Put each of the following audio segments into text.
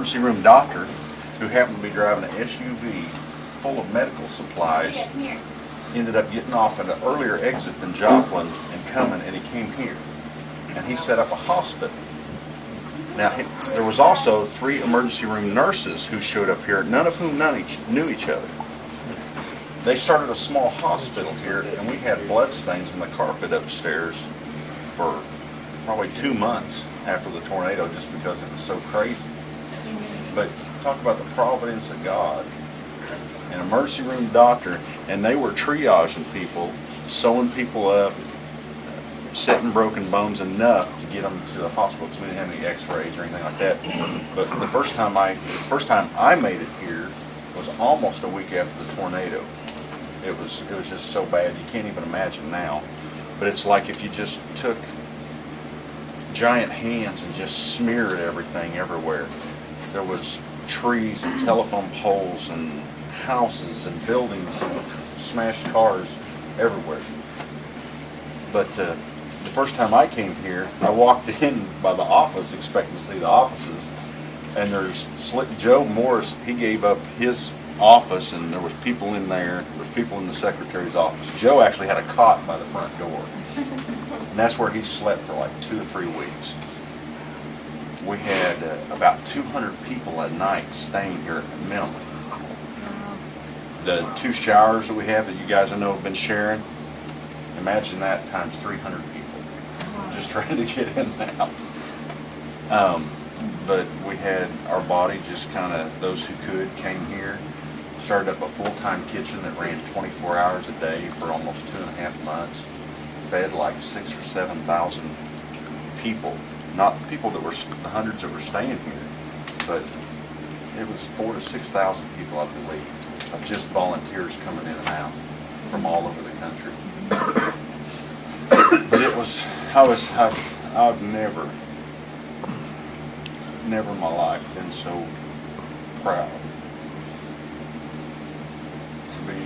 emergency room doctor who happened to be driving an SUV full of medical supplies ended up getting off at an earlier exit than Joplin and coming, and he came here. And he set up a hospital. Now, there was also 3 emergency room nurses who showed up here, none of whom knew each other. They started a small hospital here, and we had blood stains in the carpet upstairs for probably 2 months after the tornado, just because it was so crazy. But talk about the providence of God. An emergency room doctor, and they were triaging people, sewing people up, setting broken bones enough to get them to the hospital, because we didn't have any x-rays or anything like that. But the first time I made it here was almost a week after the tornado. It was just so bad, you can't even imagine now. But it's like if you just took giant hands and just smeared everything everywhere. There was trees and telephone poles and houses and buildings and smashed cars everywhere. But the first time I came here, I walked in by the office expecting to see the offices, and there's Joe Morris. He gave up his office, and there was people in there. There was people in the secretary's office. Joe actually had a cot by the front door, and that's where he slept for like 2 to 3 weeks. We had about 200 people a night staying here at the minimum. The 2 showers that we have that you guys I know have been sharing, imagine that times 300 people just trying to get in and out. But we had our body just kind of, those who could came here, started up a full-time kitchen that ran 24 hours a day for almost 2.5 months, fed like 6,000 or 7,000 people. Not people that were the hundreds that were staying here, but it was 4,000 to 6,000 people, I believe, of just volunteers coming in and out from all over the country. But it was, I've never in my life been so proud to be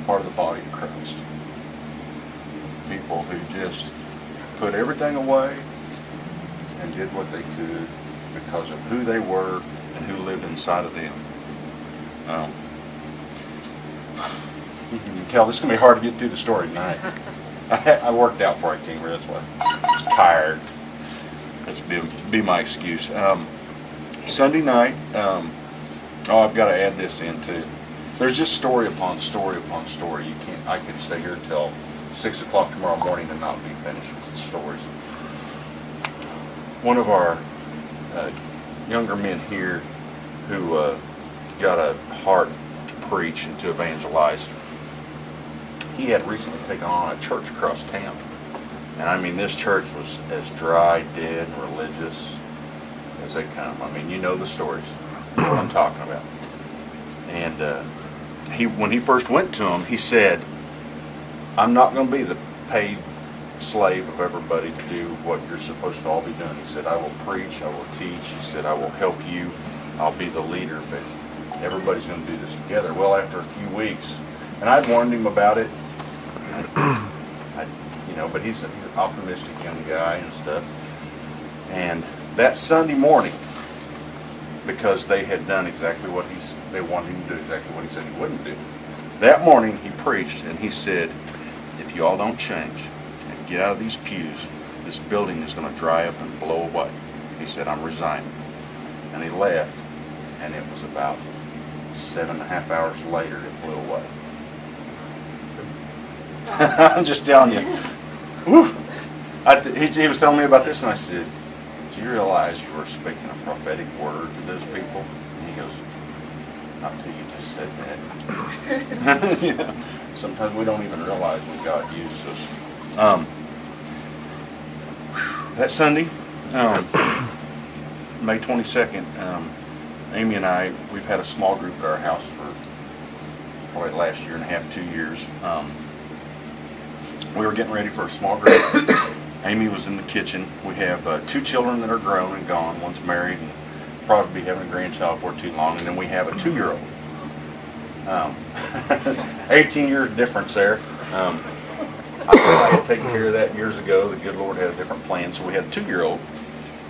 part of the body of Christ. People who just put everything away and did what they could because of who they were and who lived inside of them. You can tell this is going to be hard to get through the story tonight. I worked out before I came here, that's why. I was tired. That's be my excuse. Sunday night, oh, I've got to add this in too. There's just story upon story upon story. I could stay here till 6 o'clock tomorrow morning and not be finished with the stories. One of our younger men here who got a heart to preach and to evangelize, he had recently taken on a church across town. And I mean, this church was as dry, dead, and religious as they come. I mean, you know the stories, what I'm talking about. And when he first went to him, he said, I'm not going to be the paid slave of everybody to do what you're supposed to all be doing. He said, I will preach, I will teach. He said, I will help you. I'll be the leader, but everybody's going to do this together. Well, after a few weeks, and I'd warned him about it, but he's an optimistic young guy and stuff. And that Sunday morning, because they had done exactly what they wanted him to do, exactly what he said he wouldn't do. That morning he preached and he said, if you all don't change and get out of these pews, this building is going to dry up and blow away. He said, I'm resigning. And he left, and it was about 7.5 hours later it blew away. I'm just telling you. Whew. He was telling me about this, and I said, do you realize you were speaking a prophetic word to those people? And he goes, not until you just said that. You know, sometimes we don't even realize when God uses us. That Sunday, May 22nd, Amy and I, we've had a small group at our house for probably the last 1.5 years, 2 years. We were getting ready for a small group. Amy was in the kitchen. We have 2 children that are grown and gone. One's married and probably be having a grandchild before too long. And then we have a 2-year-old. 18 years difference there. I had taken care of that years ago. The good Lord had a different plan. So we had a 2-year-old.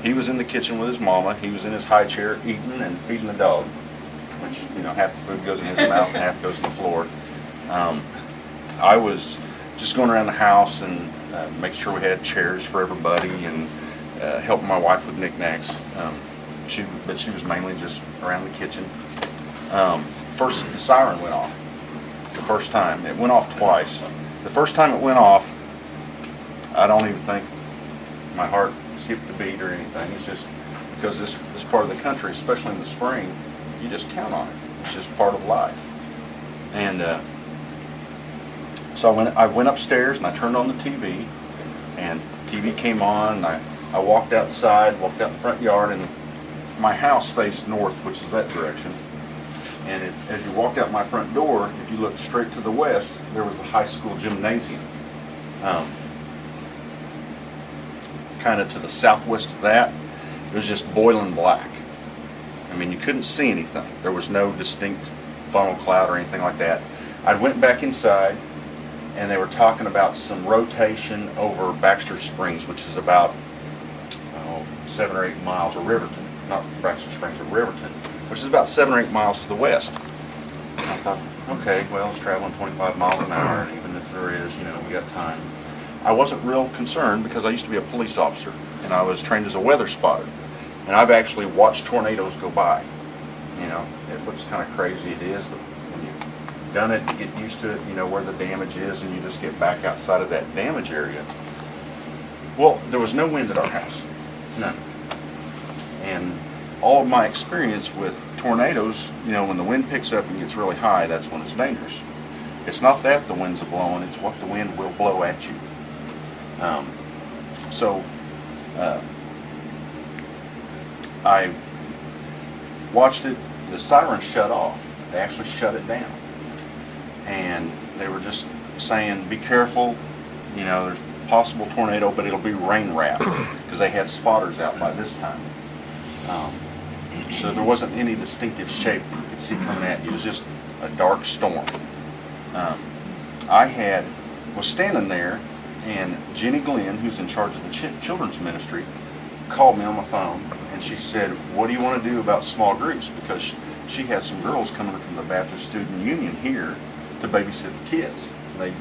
He was in the kitchen with his mama. He was in his high chair eating and feeding the dog, which, you know, half the food goes in his mouth and half goes on the floor. I was just going around the house and making sure we had chairs for everybody and helping my wife with knickknacks. But she was mainly just around the kitchen. First, the siren went off. The first time. It went off twice. The first time it went off, I don't even think my heart skipped a beat or anything. It's just because this part of the country, especially in the spring, you just count on it. It's just part of life. And so I went upstairs and I turned on the TV, and TV came on. And I walked outside, walked out in the front yard, and my house faced north, which is that direction. And as you walked out my front door, if you looked straight to the west, there was the high school gymnasium. Kind of to the southwest of that, it was just boiling black. I mean, you couldn't see anything. There was no distinct funnel cloud or anything like that. I went back inside, and they were talking about some rotation over Baxter Springs, which is about 7 or 8 miles, or Riverton, not Baxter Springs, or Riverton, which is about 7 or 8 miles to the west. And I thought, okay, well, it's traveling 25 miles an hour, and even if there is, you know, we got time. I wasn't real concerned because I used to be a police officer, and I was trained as a weather spotter. And I've actually watched tornadoes go by. You know, it looks kind of crazy, it is, but when you've done it, you get used to it, you know where the damage is, and you just get back outside of that damage area. Well, there was no wind at our house. None. And all of my experience with tornadoes, you know, when the wind picks up and gets really high, that's when it's dangerous. It's not that the winds are blowing, it's what the wind will blow at you. I watched it, the siren shut off. They actually shut it down. And they were just saying, be careful, you know, there's a possible tornado, but it'll be rain wrapped, because they had spotters out by this time. So there wasn't any distinctive shape that you could see coming at you. It was just a dark storm. I was standing there, and Jenny Glenn, who's in charge of the children's ministry, called me on my phone, and she said, what do you want to do about small groups? Because she had some girls coming from the Baptist Student Union here to babysit the kids. They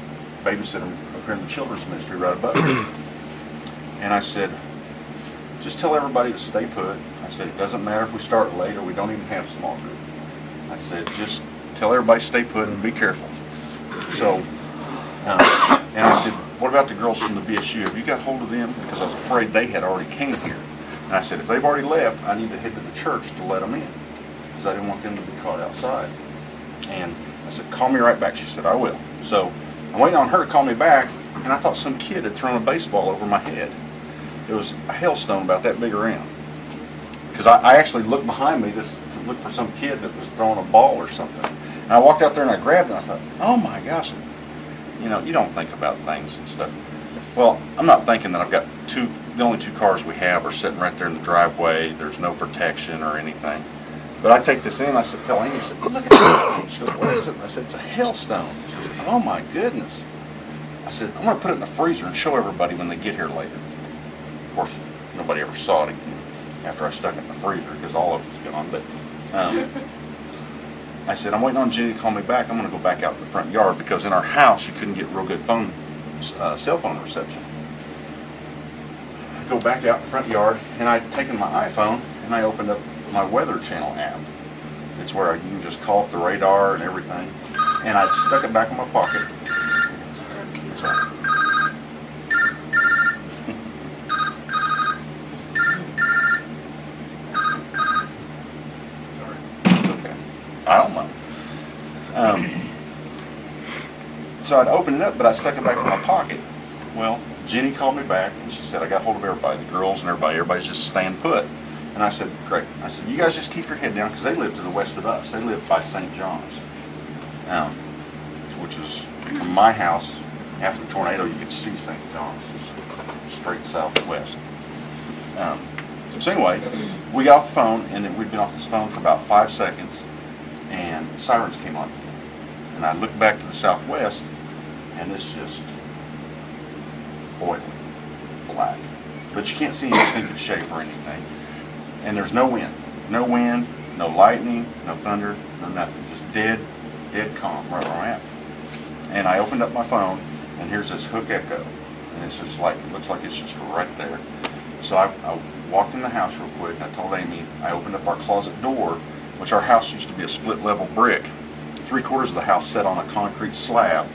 babysit them up in the children's ministry right above me. And I said, just tell everybody to stay put. I said, it doesn't matter if we start late or we don't even have a small group. I said, just tell everybody to stay put and be careful. So, and I said, what about the girls from the BSU? Have you got hold of them? Because I was afraid they had already came here. And I said, if they've already left, I need to head to the church to let them in, because I didn't want them to be caught outside. And I said, call me right back. She said, I will. So I'm waiting on her to call me back, and I thought some kid had thrown a baseball over my head. It was a hailstone about that big around. Because I actually looked behind me to look for some kid that was throwing a ball or something. And I walked out there and I grabbed it, and I thought, oh my gosh. You know, you don't think about things and stuff. Well, I'm not thinking that I've got the only two cars we have are sitting right there in the driveway. There's no protection or anything. But I take this in, I said, tell Amy, I said, look at that. She goes, what is it? And I said, it's a hailstone. She goes, oh my goodness. I said, I'm going to put it in the freezer and show everybody when they get here later. Of course, nobody ever saw it after I stuck it in the freezer, because all of it was gone. But I said, I'm waiting on Jenny to call me back. I'm going to go back out in the front yard, because in our house you couldn't get real good cell phone reception. I go back out in the front yard, and I'd taken my iPhone and I opened up my Weather Channel app. It's where you can just call up the radar and everything. And I stuck it back in my pocket. Sorry. I don't mind. So I'd opened it up, but I stuck it back in my pocket. Well, Jenny called me back, and she said, I got hold of everybody, the girls and everybody. Everybody's just staying put. And I said, great. I said, you guys just keep your head down, because they live to the west of us. They live by St. John's, which is from my house. After the tornado, you could see St. John's, just straight southwest. So anyway, we got off the phone, and we'd been off this phone for about 5 seconds, and sirens came on. And I looked back to the southwest, and it's just boiling black. but you can't see any distinctive shape or anything. And there's no wind, no lightning, no thunder, no nothing. Just dead calm right where I'm at. And I opened up my phone, and here's this hook echo, and it's just like, it looks like it's just right there. So I walked in the house real quick, and I told Amy, I opened up our closet door, which our house used to be a split level brick. 3/4 of the house set on a concrete slab,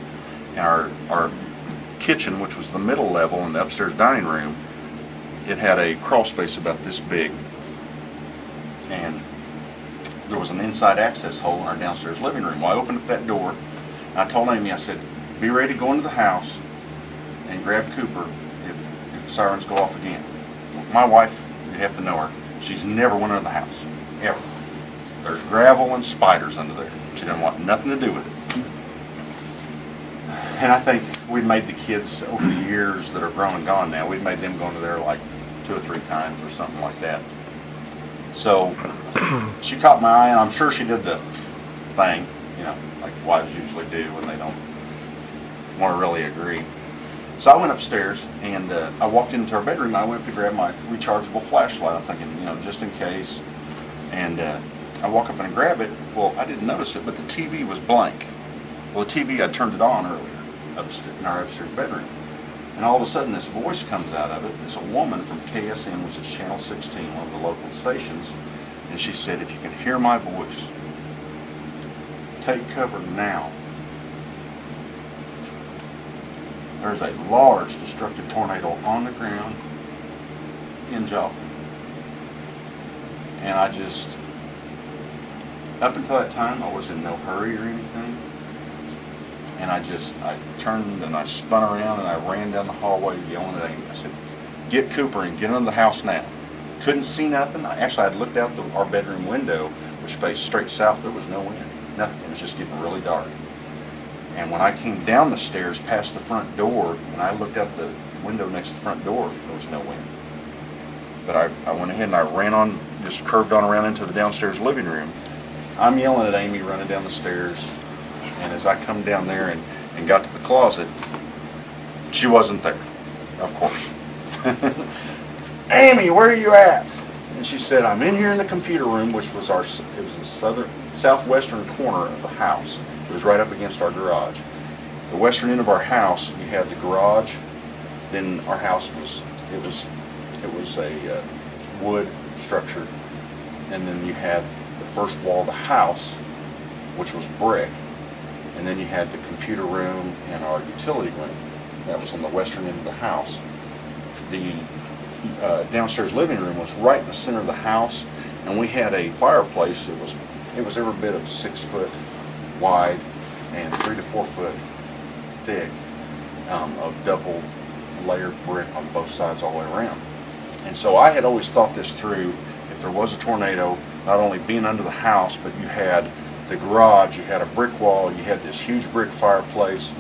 and our kitchen, which was the middle level in the upstairs dining room, it had a crawl space about this big, and there was an inside access hole in our downstairs living room. Well, I opened up that door, and I told Amy, I said, be ready to go into the house and grab Cooper if sirens go off again. My wife, you have to know her, she's never went into the house, ever. There's gravel and spiders under there. She doesn't want nothing to do with it. And I think we've made the kids over the years that are grown and gone now, we've made them go into there like 2 or 3 times or something like that. So she caught my eye, and I'm sure she did the thing, you know, like wives usually do when they don't want to really agree. So I went upstairs, and I walked into our bedroom, and I went to grab my rechargeable flashlight. I'm thinking, you know, just in case. And I walk up and grab it. Well, I didn't notice it, but the TV was blank. Well, the TV, I turned it on earlier upstairs, in our upstairs bedroom. And all of a sudden, this voice comes out of it. It's a woman from KSN, which is Channel 16, one of the local stations. And she said, if you can hear my voice, take cover now. There's a large destructive tornado on the ground in Joplin. And I just, up until that time, I was in no hurry or anything. And I turned and I spun around and I ran down the hallway yelling at Amy. I said, get Cooper and get into the house now. Couldn't see nothing. Actually, I'd looked out our bedroom window, which faced straight south. There was no wind, nothing. It was just getting really dark. And when I came down the stairs past the front door, and I looked out the window next to the front door, there was no wind. But I went ahead and I ran on, just curved on around into the downstairs living room. I'm yelling at Amy running down the stairs, and as I come down there and got to the closet, she wasn't there, of course. Amy, where are you at? And she said, I'm in here in the computer room, which was it was the southwestern corner of the house. It was right up against our garage. The western end of our house, you had the garage. Then our house was a wood structure, and then you had the first wall of the house, which was brick, and then you had the computer room and our utility room. That was on the western end of the house. The downstairs living room was right in the center of the house, and we had a fireplace. It was every bit of 6 foot wide and 3 to 4 foot thick of double layered brick on both sides all the way around. And so I had always thought this through. If there was a tornado, not only being under the house, but you had the garage, you had a brick wall, you had this huge brick fireplace,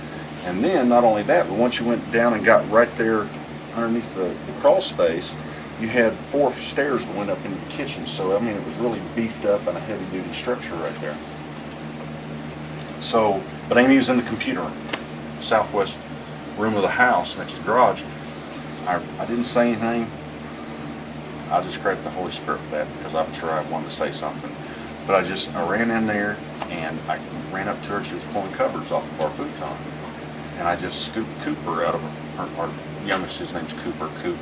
and then not only that, but once you went down and got right there underneath the crawl space, you had 4 stairs that went up into the kitchen. So I mean, it was really beefed up and a heavy-duty structure right there. So, but Amy was in the computer room, southwest room of the house next to the garage. I didn't say anything. I just credit the Holy Spirit for that, because I'm sure I wanted to say something. But I ran in there and I ran up to her. She was pulling covers off of our futon, and I just scooped Cooper out of our youngest. His name's Cooper. Coop.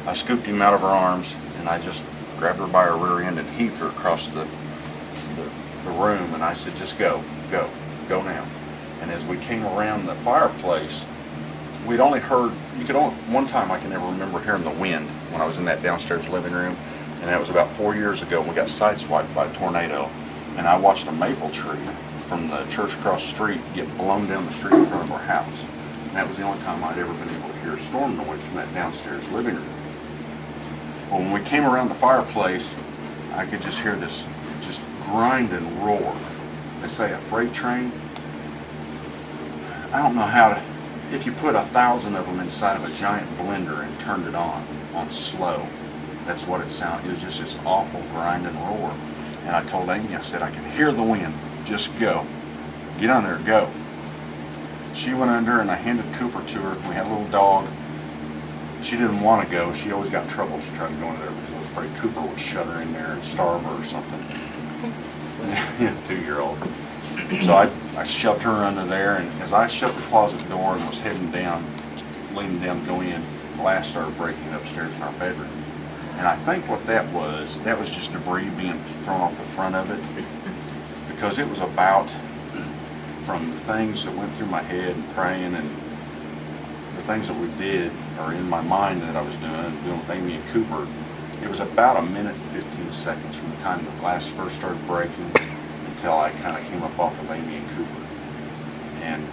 I scooped him out of her arms, and I just grabbed her by her rear end and heaved her across the room. And I said, just go now. And as we came around the fireplace, we'd only heard, one time I can never remember hearing the wind when I was in that downstairs living room, and that was about 4 years ago when we got sideswiped by a tornado. And I watched a maple tree from the church across the street get blown down the street in front of our house. And that was the only time I'd ever been able to hear storm noise from that downstairs living room. Well, when we came around the fireplace, I could just hear this just grind and roar. They say a freight train. I don't know how to, if you put 1,000 of them inside of a giant blender and turned it on slow, that's what it sounded. It was just this awful grind and roar. And I told Amy, I said, I can hear the wind. Just go. Get on there, go. She went under, and I handed Cooper to her. We had a little dog. she didn't want to go. She always got in trouble. She tried to go in there because I was afraid Cooper would shut her in there and starve her or something. 2-year-old. So I shoved her under there, and as I shut the closet door and was heading down, leaning down to go in, glass started breaking upstairs in our bedroom. And I think what that was just debris being thrown off the front of it, because it was about, from the things that went through my head and praying and the things that we did, or in my mind that I was doing with Amy and Cooper, it was about 1 minute and 15 seconds from the time the glass first started breaking until I kind of came up off of Amy and Cooper. And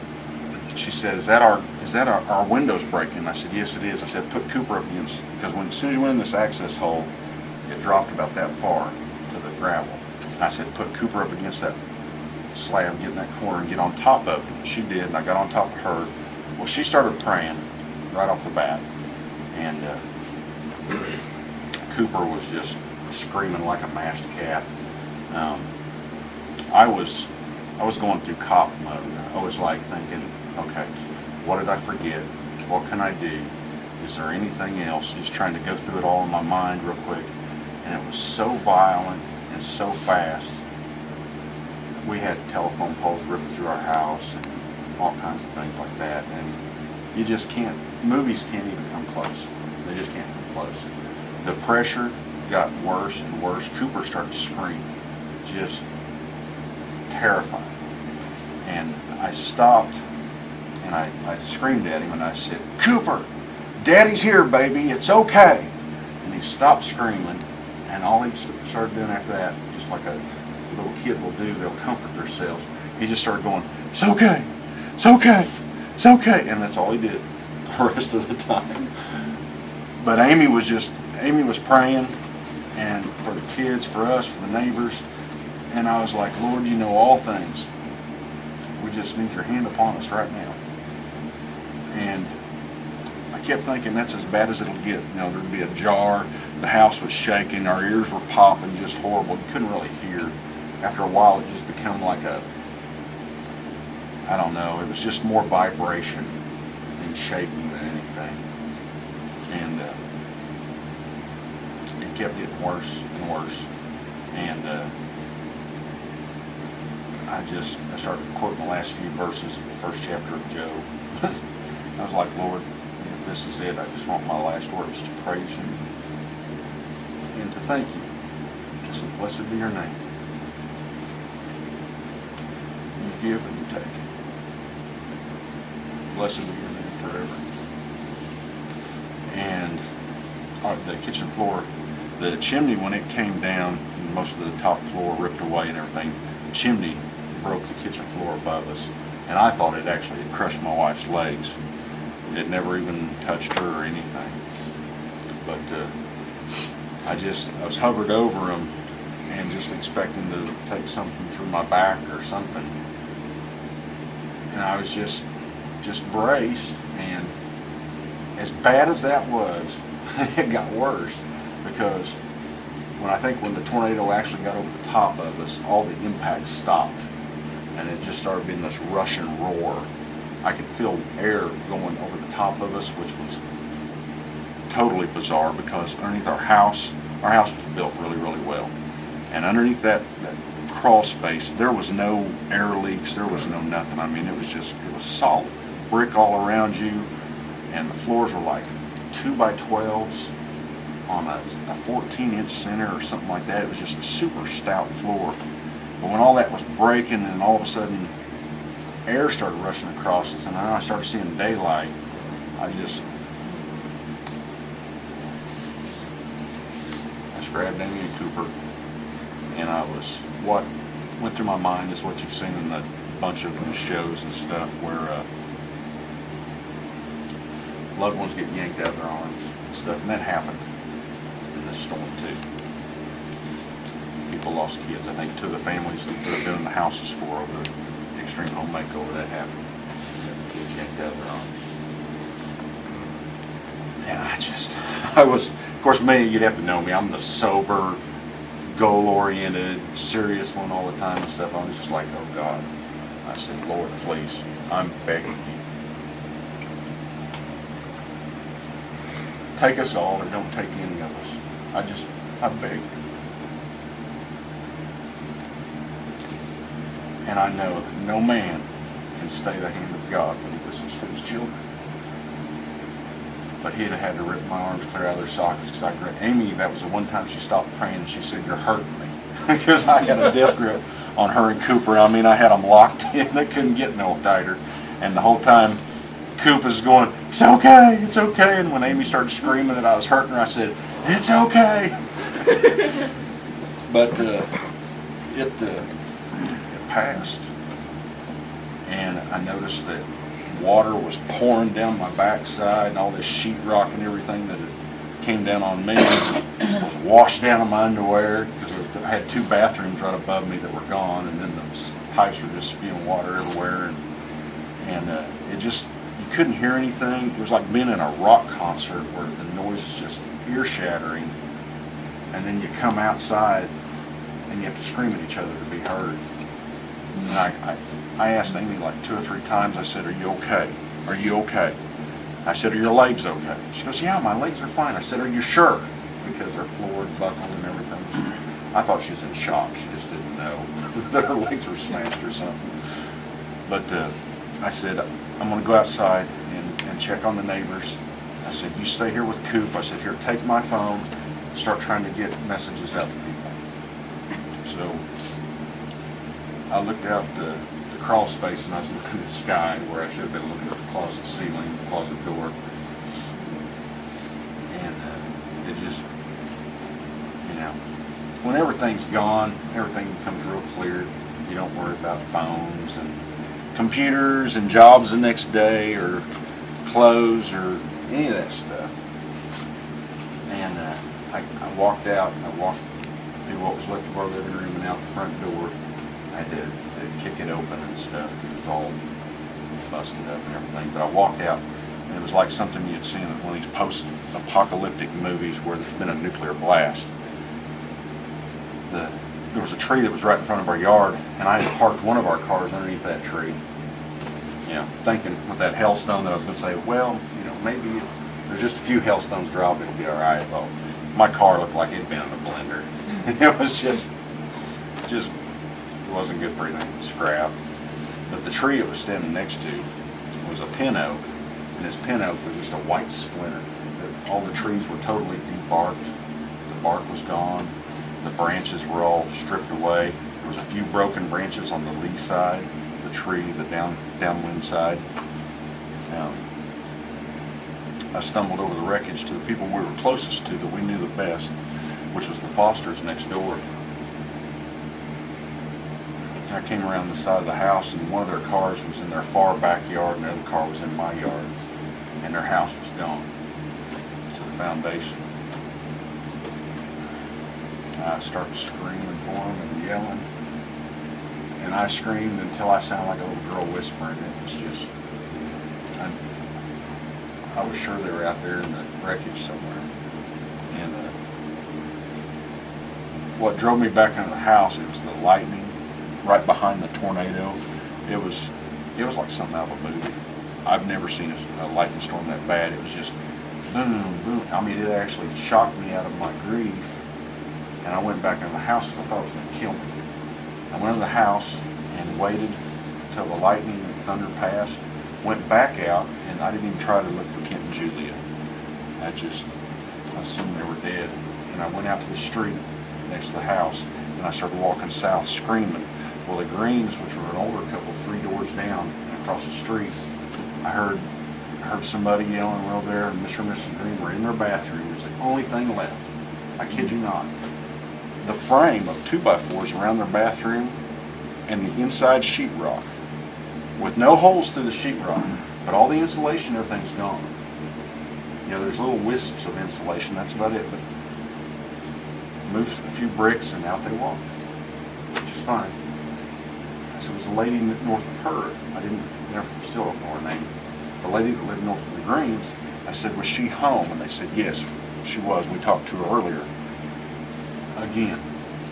she said, is that our windows breaking? I said, yes, it is. I said, put Cooper up against, because as soon as you went in this access hole, it dropped about that far to the gravel. And I said, put Cooper up against that slab, get in that corner and get on top of it. She did, and I got on top of her. Well, she started praying right off the bat, and Cooper was just screaming like a mashed cat. I was going through cop mode. I was like thinking, okay, what did I forget? What can I do? Is there anything else? Just trying to go through it all in my mind real quick. And it was so violent and so fast. We had telephone poles ripped through our house and all kinds of things like that. And you just can't, movies can't even come close. They just can't come close. The pressure got worse and worse. Cooper started screaming, just terrifying. And I stopped and I screamed at him and I said, Cooper, Daddy's here, baby, it's okay. And he stopped screaming, and all he started doing after that, just like a little kid will do, they'll comfort themselves. He just started going, it's okay, it's okay, it's okay. And that's all he did the rest of the time. But Amy was praying, and for the kids, for us, for the neighbors. And I was like, Lord, you know all things. We just need your hand upon us right now. And I kept thinking that's as bad as it'll get. You know, there'd be a jar, the house was shaking, our ears were popping, just horrible. You couldn't really hear. After a while, it just became like a, I don't know, it was just more vibration and shaking than anything. And it kept getting worse and worse. And I started quoting the last few verses of the first chapter of Job. I was like, Lord, if this is it, I just want my last words to praise you and to thank you. I said, blessed be your name. You give and you take. Blessed be your name forever. And the kitchen floor, the chimney, when it came down, most of the top floor ripped away and everything, the chimney broke the kitchen floor above us. And I thought it actually had crushed my wife's legs. It never even touched her or anything. But I was hovered over them and just expecting to take something through my back or something. And I was just braced, and as bad as that was, it got worse, because when the tornado actually got over the top of us, all the impacts stopped, and it just started being this rushing roar. I could feel air going over the top of us, which was totally bizarre, because underneath our house was built really, really well. And underneath that crawl space, there was no air leaks, there was no nothing. I mean, it was solid. Brick all around you, and the floors were like 2x12s on a 14-inch center or something like that. It was just a super stout floor. But when all that was breaking, and all of a sudden air started rushing across us, and then I started seeing daylight, I just grabbed Amy and Cooper, and what went through my mind is what you've seen in a bunch of news shows and stuff, where loved ones get yanked out of their arms and stuff, and that happened in this storm too. People lost kids. I think two of the families that they've been in the houses for over the extreme home makeover, that happened. Kids yanked out of their arms. And I was, of course, me, you'd have to know me, I'm the sober, goal-oriented, serious one all the time and stuff. I was just like, oh God. I said, Lord, please, I'm begging you. take us all or don't take any of us. I beg you. And I know that no man can stay the hand of God when he listens to his children. But he'd have had to rip my arms clear out of their sockets because I grabbed Amy. That was the one time she stopped praying and she said, "You're hurting me," because I had a death grip on her and Cooper. I mean, I had them locked in. They couldn't get no tighter. And the whole time, Coop is going, "It's okay, it's okay." And when Amy started screaming that I was hurting her, I said, "It's okay." But it passed. And I noticed that water was pouring down my backside, and all this sheetrock and everything that came down on me was washed down on my underwear, because I had 2 bathrooms right above me that were gone, and then the pipes were just spewing water everywhere, and it just, you couldn't hear anything. It was like being in a rock concert where the noise is just ear-shattering, and then you come outside and you have to scream at each other to be heard. And I asked Amy like 2 or 3 times, I said, "Are you okay? Are you okay?" I said, "Are your legs okay?" She goes, "Yeah, my legs are fine." I said, "Are you sure?" Because they're floored, buckled, and everything. I thought she was in shock. She just didn't know that her legs were smashed or something. But I said, "I'm going to go outside and check on the neighbors." I said, "You stay here with Coop." I said, "Here, take my phone. Start trying to get messages out to people." So I looked out the crawl space and I was looking at the sky where I should have been looking at the closet ceiling, the closet door. And it just, you know, when everything's gone, everything becomes real clear. You don't worry about phones and computers and jobs the next day or clothes or any of that stuff. And I walked out, I walked through what was left of our living room and out the front door. I had to kick it open and stuff because it was all busted up and everything. But I walked out and it was like something you'd seen in one of these post-apocalyptic movies where there's been a nuclear blast. There was a tree that was right in front of our yard, and I had parked one of our cars underneath that tree. You know, thinking with that hailstone that I was going to say, well, you know, maybe if there's just a few hailstones drop, it'll be all right. Well, my car looked like it'd been in a blender. It was just it wasn't good for anything to scrap. But the tree it was standing next to was a pin oak, and this pin oak was just a white splinter. All the trees were totally debarked. The bark was gone. The branches were all stripped away. There was a few broken branches on the lee side of the tree, the downwind side. I stumbled over the wreckage to the people we were closest to, that we knew the best, which was the Fosters next door. I came around the side of the house, and one of their cars was in their far backyard, and the other car was in my yard, and their house was gone to the foundation. I started screaming for them and yelling, and I screamed until I sounded like a little girl whispering. It was just, I was sure they were out there in the wreckage somewhere. And what drove me back into the house, it was the lightning right behind the tornado. It was like something out of a movie. I've never seen a lightning storm that bad. It was just boom, boom. I mean, it actually shocked me out of my grief. And I went back into the house because I thought it was going to kill me. I went into the house and waited until the lightning and thunder passed. Went back out, and I didn't even try to look for Kent and Julia. I assumed they were dead. And I went out to the street next to the house, and I started walking south screaming. Well, the Greens, which were an older couple, 3 doors down and across the street, I heard somebody yelling over there, and Mr. and Mrs. Green were in their bathroom. It was the only thing left. I kid you not. The frame of 2x4s around their bathroom and the inside sheetrock, with no holes through the sheetrock, but all the insulation, everything's gone. You know, there's little wisps of insulation, that's about it, but moved a few bricks and out they walked, which is fine. So it was a lady north of her. Still don't know her name. The lady that lived north of the Greens, I said, was she home? And they said, yes, she was. We talked to her earlier. Again,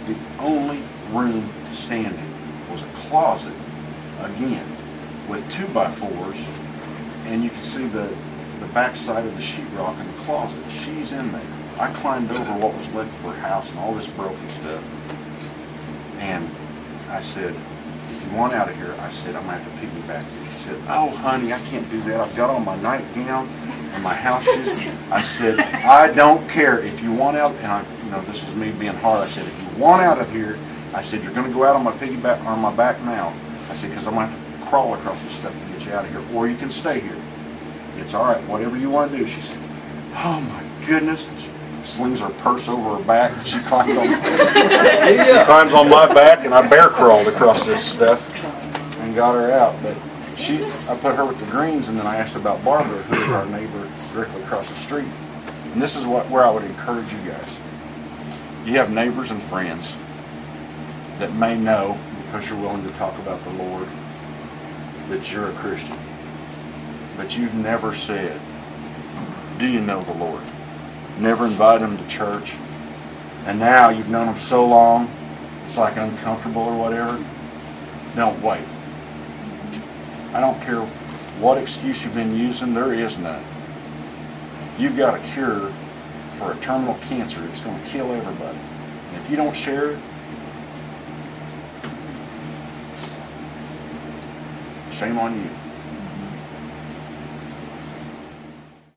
the only room standing was a closet, again, with 2x4s, and you can see the back side of the sheetrock in the closet. She's in there. I climbed over what was left of her house and all this broken stuff. And I said, if you want out of here, I said, I'm going to have to piggyback you. She said, oh, honey, I can't do that. I've got on my nightgown and my house shoes. I said, I don't care if you want out. And this is me being hard. I said, if you want out of here, I said, you're going to go out on my piggyback on my back now. I said, because I'm going to have to crawl across this stuff to get you out of here, or you can stay here. It's all right, whatever you want to do. She said, oh my goodness. She slings her purse over her back. She climbs on my back, and I bear crawled across this stuff and got her out. But I put her with the Greens, and then I asked about Barbara, who is our neighbor directly across the street. And this is where I would encourage you guys. You have neighbors and friends that may know, because you're willing to talk about the Lord, that you're a Christian. But you've never said, do you know the Lord? Never invite them to church. And now you've known them so long, it's like uncomfortable or whatever. Don't wait. I don't care what excuse you've been using, there is none. You've got a cure for a terminal cancer that's going to kill everybody. And if you don't share it, shame on you.